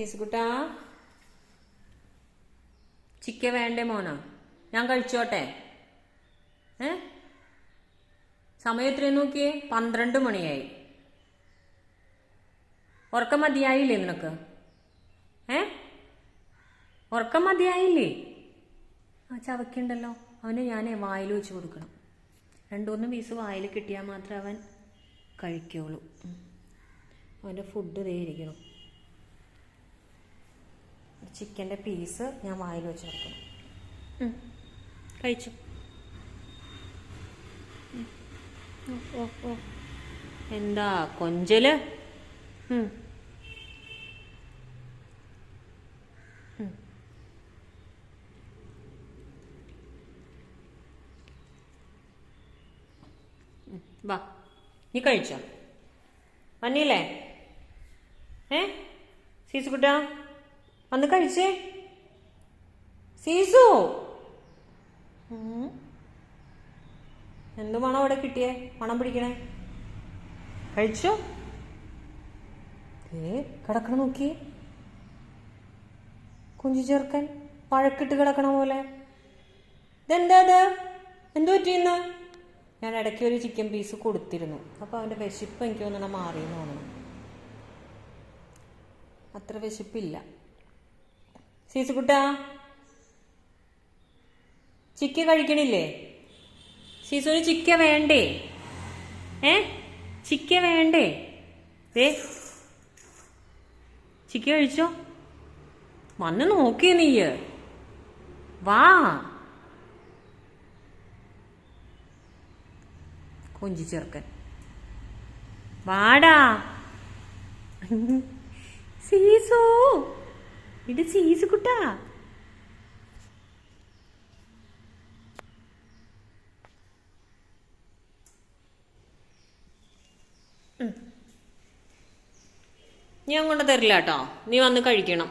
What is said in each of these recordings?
സീസുകുട്ടാ, ചിക്ക വേണ്ടേ മോനോ? ഞാൻ കഴിച്ചോട്ടെ? സമയം എത്രയും നോക്കിയേ, 12 മണിയായി. ഉറക്കം മതിയായില്ലേ നിനക്ക്? ഉറക്കം മതിയായില്ലേ? ആ ചവയ്ക്കുണ്ടല്ലോ, അവന് ഞാൻ വായിൽ വെച്ച് കൊടുക്കണം. 2-3 പീസ് വായിൽ കിട്ടിയാൽ മാത്രമേ അവൻ കഴിക്കുള്ളൂ. അവൻ്റെ ഫുഡ് ദേ ഇരിക്കണം. ചിക്കൻ്റെ പീസ് ഞാൻ വായിൽ വെച്ച് കൊടുക്കണം. കഴിച്ചു. എന്താ കൊഞ്ചല്? വാ, നീ കഴിച്ചോ? വന്നില്ലേ? സീസുകുട്ടാ, വന്ന് കഴിച്ചേ. സീസു, എന്ത് മണം അവിടെ കിട്ടിയേ? മണം പിടിക്കണേ. കഴിച്ചോ? കിടക്കണ നോക്കി, കുഞ്ചു ചേർക്കൻ വഴക്കിട്ട് കിടക്കണ പോലെ. ഇതെന്താ? എന്തു പറ്റിയെന്ന്? ഞാൻ ഇടയ്ക്ക് ഒരു ചിക്കൻ പീസ് കൊടുത്തിരുന്നു. അപ്പോൾ അവൻ്റെ വിശപ്പ് എനിക്ക് തോന്നണം മാറിയെന്ന് തോന്നണം. അത്ര വിശപ്പില്ല. സീസുകുട്ടാ, ചിക്കൻ കഴിക്കണില്ലേ? സീസുവിന് ചിക്ക വേണ്ടേ? ചിക്ക വേണ്ടേ? ചിക്ക കഴിച്ചോ? വന്ന് നോക്കിയേ നീ. വാ കൊഞ്ചി ചെറുക്കൻ, വാടാ. സീസു, ഇത് സീസുകുട്ടാ. ഞാൻ കൊണ്ട് തരില്ല കേട്ടോ, നീ വന്ന് കഴിക്കണം.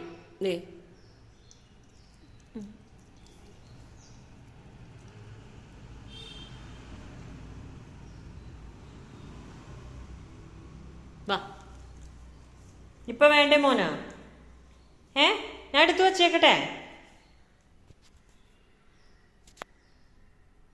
വാ, ഇപ്പൊ വേണ്ടേ മോനാ? ഞാൻ എടുത്തു വച്ചേക്കട്ടെ?